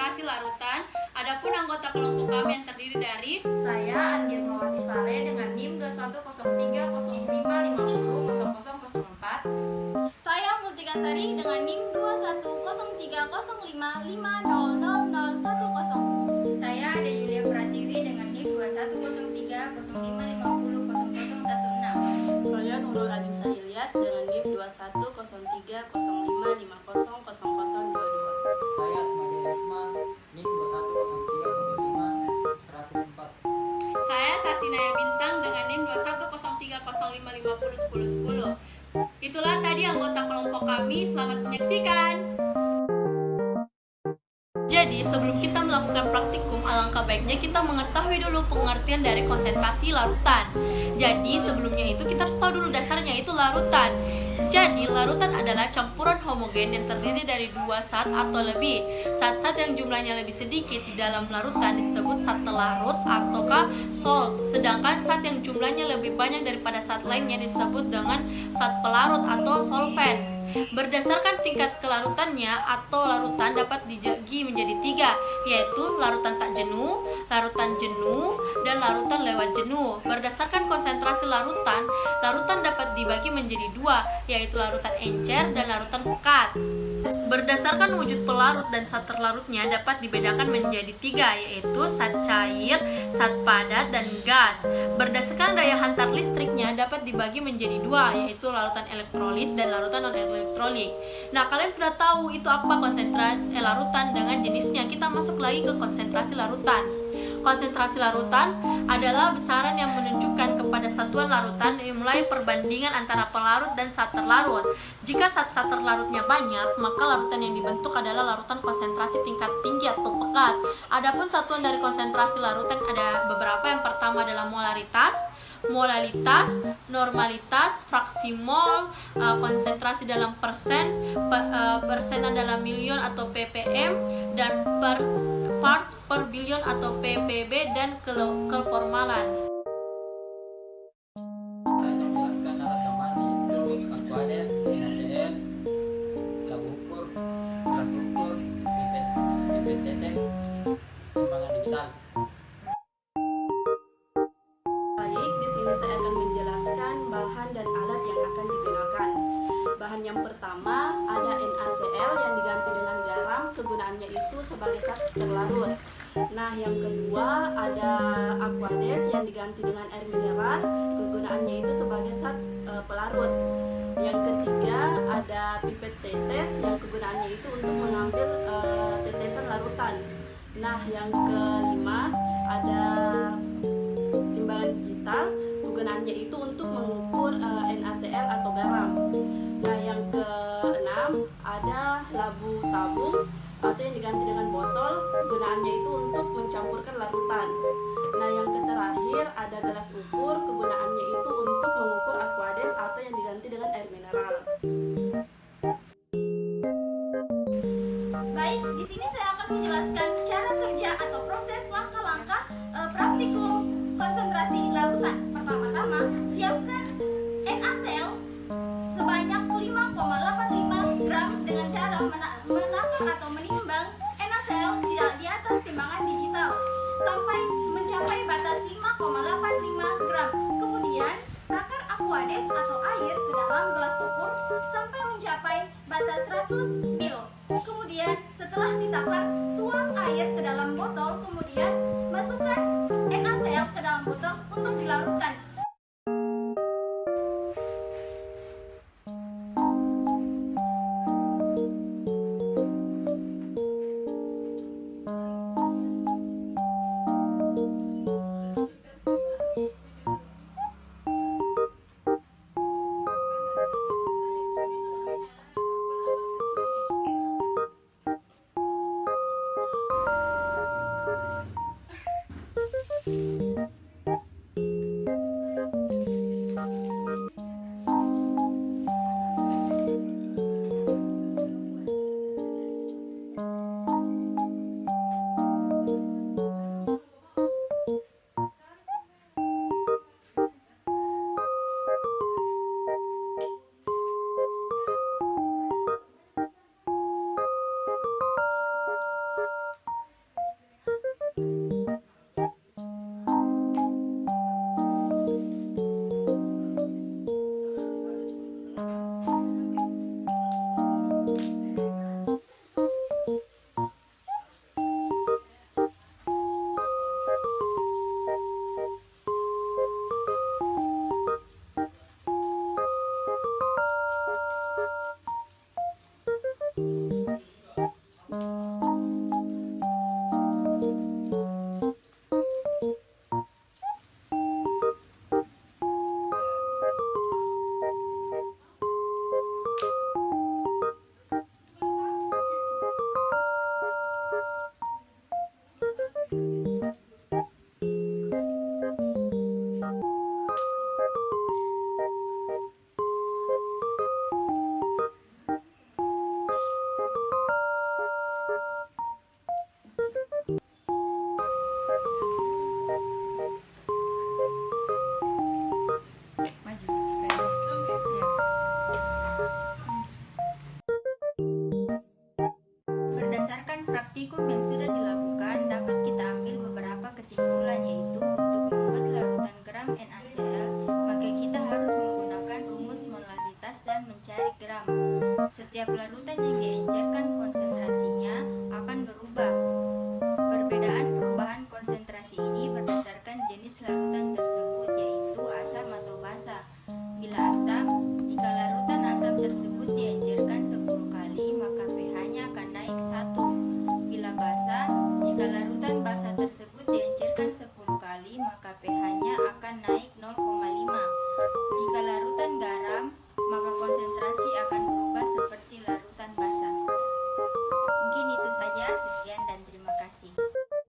konsentrasi larutan. Adapun anggota kelompok kami yang terdiri dari saya Andir Mawati Saleh dengan NIM 210305500004. Saya Multika Sari dengan NIM 210305500010. Saya Ade Yulia Pratiwi dengan NIM 210305500016. Saya Nurul Adisa Ilyas dengan NIM 21030550500022. Saya Ahmad Isma NIM 2103050104. saya Sasinaya Bintang dengan NIM 210305501010. Itulah tadi anggota kelompok kami. Selamat menyaksikan. Jadi, sebelum kita melakukan praktikum, alangkah baiknya kita mengetahui dulu pengertian dari konsentrasi larutan. Jadi, sebelumnya itu kita harus tahu dulu dasarnya, itu larutan. Jadi, larutan adalah campuran homogen yang terdiri dari dua zat atau lebih. Zat-zat yang jumlahnya lebih sedikit di dalam larutan disebut zat telarut ataukah sol. Sedangkan zat yang jumlahnya lebih banyak daripada zat lainnya disebut dengan zat pelarut atau solvent. Berdasarkan tingkat kelarutannya atau larutan dapat dibagi menjadi tiga, yaitu larutan tak jenuh, larutan jenuh, dan larutan lewat jenuh. Berdasarkan konsentrasi larutan, larutan dapat dibagi menjadi dua, yaitu larutan encer dan larutan pekat. Berdasarkan wujud pelarut dan zat terlarutnya dapat dibedakan menjadi tiga, yaitu zat cair, zat padat, dan gas. Berdasarkan daya hantar listriknya dapat dibagi menjadi dua, yaitu larutan elektrolit dan larutan non-elektrolit. Nah, kalian sudah tahu itu apa konsentrasi larutan dengan jenisnya. Kita masuk lagi ke konsentrasi larutan. Konsentrasi larutan adalah besaran yang menunjukkan kepada satuan larutan mulai perbandingan antara pelarut dan zat terlarut. Jika zat terlarutnya banyak, maka larutan yang dibentuk adalah larutan konsentrasi tingkat tinggi atau pekat. Adapun satuan dari konsentrasi larutan ada beberapa. Yang pertama adalah molaritas, molalitas, normalitas, fraksi mol, konsentrasi dalam persen, persenan dalam milion atau ppm, dan parts per billion atau ppb, dan keformalan. Saya akan menjelaskan alat tambahan yaitu Aquades, NaCl, labu ukur, gelas ukur, pipet tetes, timbangan digital. Baik, di sini saya akan menjelaskan bahan dan alat yang akan digunakan. Bahan yang pertama ada NaCl yang diganti dengan garam, kegunaannya itu sebagai zat terlarut. Nah, yang kedua ada Aquades yang diganti dengan air mineral, kegunaannya itu sebagai zat pelarut. Yang ketiga ada pipet tetes yang kegunaannya itu untuk mengambil tetesan larutan. Nah, yang kelima ada timbangan digital, kegunaannya itu untuk mengukur NaCl atau garam. Nah, yang keenam ada labu tabung atau yang diganti dengan botol, kegunaannya itu untuk mencampurkan larutan. Nah, yang terakhir ada gelas ukur, kegunaannya itu untuk mengukur Aquades atau yang diganti dengan air mineral. Baik, di sini saya akan menjelaskan cara kerja atau proses langkah-langkah praktikum konsentrasi larutan. Pertama-tama, siapkan NaCl sebanyak 5,85 gram dengan cara menakar atau menimbang NaCl di atas timbangan digital sampai mencapai batas 5,85 gram. Kemudian, takar Aquades atau air ke dalam gelas ukur sampai mencapai batas 100 ml. Kemudian, setelah ditakar, tuang air ke dalam botol, kemudian masukkan NaCl ke dalam botol untuk dilarutkan.